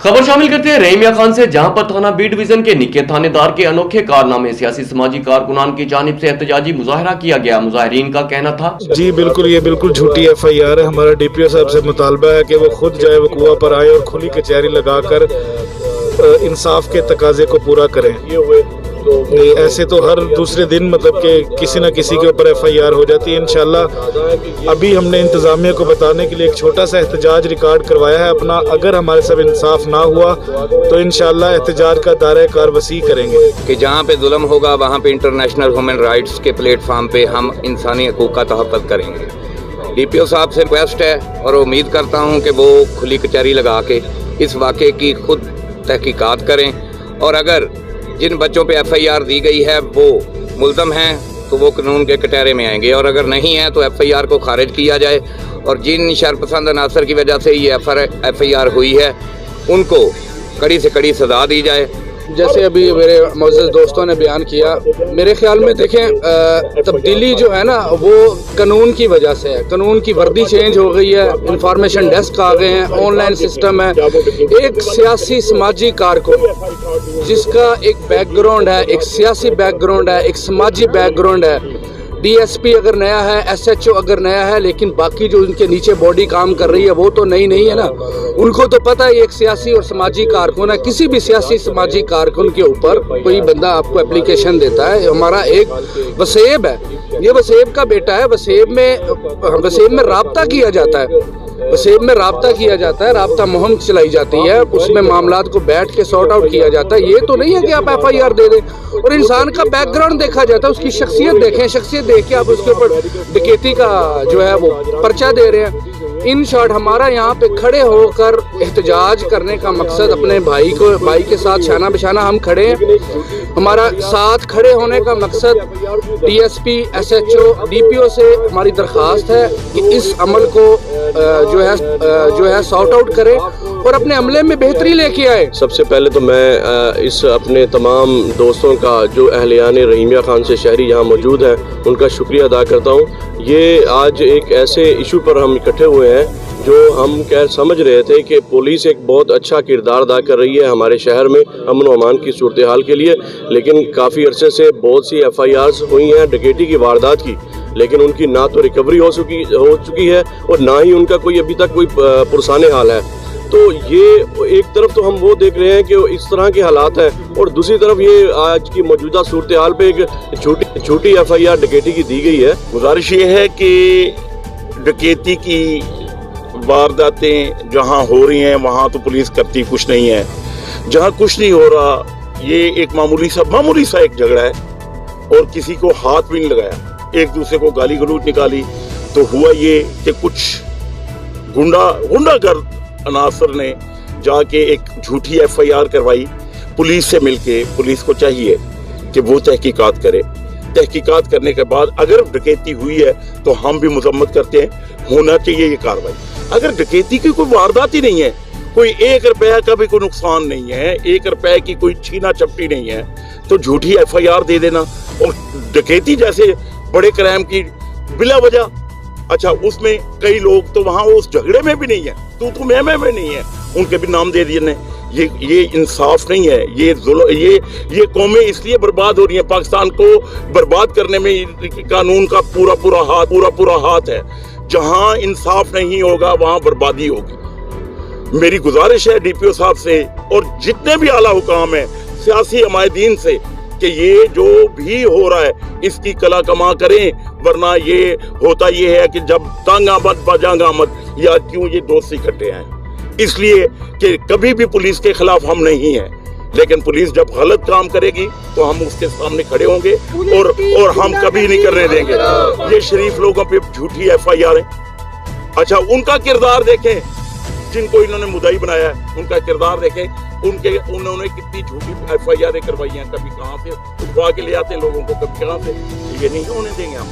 खबर शामिल करते हैं रहीमिया खान से, जहां पर थाना बी डिवीजन के निके थानेदार के अनोखे कारनामे सियासी समाजी कारकुनान की जानिब से एहतजाजी मुजाहरा किया गया। मुजाहिरीन का कहना था, जी बिल्कुल, ये बिल्कुल झूठी FIR है। हमारा DPO साहब से मुतालबा है कि वो खुद जाए वकुआ पर आए और खुली कचहरी लगाकर इंसाफ के तकाजे को पूरा करें। ऐसे तो हर दूसरे दिन मतलब कि किसी न किसी के ऊपर FIR हो जाती है। इंशाल्लाह अभी हमने इंतजामिया को बताने के लिए एक छोटा सा एहतजाज रिकॉर्ड करवाया है अपना। अगर हमारे सब इंसाफ ना हुआ तो इंशाल्लाह एहतजाज का दायरा कार वसी करेंगे कि जहाँ पे जुल्म होगा वहाँ पे इंटरनेशनल ह्यूमन राइट्स के प्लेटफार्म पे हम इंसानी हकूक़ का तहफ़्फ़ुज़ करेंगे। DPO साहब से रिक्वेस्ट है और उम्मीद करता हूँ कि वो खुली कचहरी लगा के इस वाक़े की खुद तहकीकात करें, और अगर जिन बच्चों पे FIR दी गई है वो मुल्ज़म हैं तो वो कानून के कटहरे में आएंगे, और अगर नहीं है तो FIR को खारिज किया जाए, और जिन शरपसंद अनासर की वजह से ये FIR हुई है उनको कड़ी से कड़ी सज़ा दी जाए। जैसे अभी मेरे मोअज़्ज़ज़ दोस्तों ने बयान किया, मेरे ख्याल में देखें तब्दीली जो है ना वो कानून की वजह से है। कानून की वर्दी चेंज हो गई है, इंफॉर्मेशन डेस्क आ गए हैं, ऑनलाइन सिस्टम है। एक सियासी समाजी कारकुन जिसका एक बैकग्राउंड है, एक सियासी बैकग्राउंड है, एक समाजी बैकग्राउंड है, DSP अगर नया है, SHO अगर नया है, लेकिन बाकी जो उनके नीचे बॉडी काम कर रही है वो तो नई नहीं है ना। उनको तो पता है एक सियासी और समाजी कारकुन है। किसी भी सियासी समाजी कारकुन के ऊपर कोई बंदा आपको एप्लीकेशन देता है, हमारा एक वसेब है, ये वसेब का बेटा है, वसेब में राब्ता किया जाता है, वसेब में राब्ता किया जाता है, राब्ता मुहिम चलाई जाती है, उसमें मामलात को बैठ के सॉर्ट आउट किया जाता है। ये तो नहीं है कि आप FIR दे दें, और इंसान का बैकग्राउंड देखा जाता है, उसकी शख्सियत देखें, शख्सियत देख के आप उसके ऊपर डकैती का जो है वो पर्चा दे रहे हैं। इन शॉर्ट हमारा यहाँ पे खड़े होकर एहतजाज करने का मकसद अपने भाई के साथ शाना बिशाना हम खड़े हैं। हमारा साथ खड़े होने का मकसद DSP, SHO, DPO से हमारी दरख्वास्त है कि इस अमल को जो है सॉर्ट आउट करें और अपने अमले में बेहतरी लेके आए। सबसे पहले तो मैं इस अपने तमाम दोस्तों का जो अहलियान रहीमिया खान से शहरी यहाँ मौजूद हैं उनका शुक्रिया अदा करता हूँ। ये आज एक ऐसे इशू पर हम इकट्ठे हुए हैं जो हम समझ रहे थे कि पुलिस एक बहुत अच्छा किरदार अदा कर रही है हमारे शहर में अमन व अमान की सूरत हाल के लिए, लेकिन काफ़ी अरसे से बहुत सी FIRs हुई हैं डकैती की वारदात की, लेकिन उनकी ना तो रिकवरी हो चुकी है और ना ही उनका कोई अभी तक कोई पुरसाने हाल है। तो ये एक तरफ तो हम वो देख रहे हैं कि इस तरह के हालात हैं, और दूसरी तरफ ये आज की मौजूदा सूरत हाल पे एक छोटी FIR डकैती की दी गई है। गुजारिश ये है कि डकैती की वारदातें जहां हो रही हैं वहां तो पुलिस करती कुछ नहीं है, जहां कुछ नहीं हो रहा ये एक मामूली सा एक झगड़ा है और किसी को हाथ भी नहीं लगाया, एक दूसरे को गाली गलौज निकाली। तो हुआ ये कि कुछ गुंडागर्द अनासर ने जाके एक झूठी FIR करवाई पुलिस से मिलके। पुलिस को चाहिए कि वो तहकीकात करे, तहकीकात करने के बाद अगर डकैती हुई है तो हम भी मजम्मत करते हैं, होना चाहिए ये कार्रवाई। अगर डकैती की कोई वारदात ही नहीं है, कोई 1 रुपया का भी कोई नुकसान नहीं है, 1 रुपए की कोई छीना चपटी नहीं है, तो झूठी FIR दे देना। और डकैती जैसे बड़े क्राइम की बिला वजह, अच्छा उसमें कई लोग तो वहां उस झगड़े में भी नहीं है, तू मैं में नहीं है, उनके भी नाम दे दिए। ये इंसाफ नहीं है, ये कौमें इसलिए बर्बाद हो रही हैं। पाकिस्तान को बर्बाद करने में कानून का पूरा हाथ है। जहां इंसाफ नहीं होगा वहां बर्बादी होगी। मेरी गुजारिश है DPO साहब से और जितने भी आला हुकाम है सियासी हमायदीन से कि ये जो भी हो रहा है इसकी कला कमा करें, वरना ये होता ये है कि जब तंग आमद बजंग आमद, या क्यों ये दोस्त इकट्ठे हैं। इसलिए कि कभी भी पुलिस के खिलाफ हम नहीं हैं, लेकिन पुलिस जब गलत काम करेगी तो हम उसके सामने खड़े होंगे और हम कभी नहीं करने देंगे। ये शरीफ लोगों पे झूठी FIR है। अच्छा उनका किरदार देखें, जिनको इन्होंने मुद्दाई बनाया है उनका किरदार देखें, उन्होंने कितनी झूठी FIR करवाई हैं, कभी कहाँ से उठवा के ले आते हैं लोगों को, कभी कहाँ से। ये नहीं होने देंगे हम।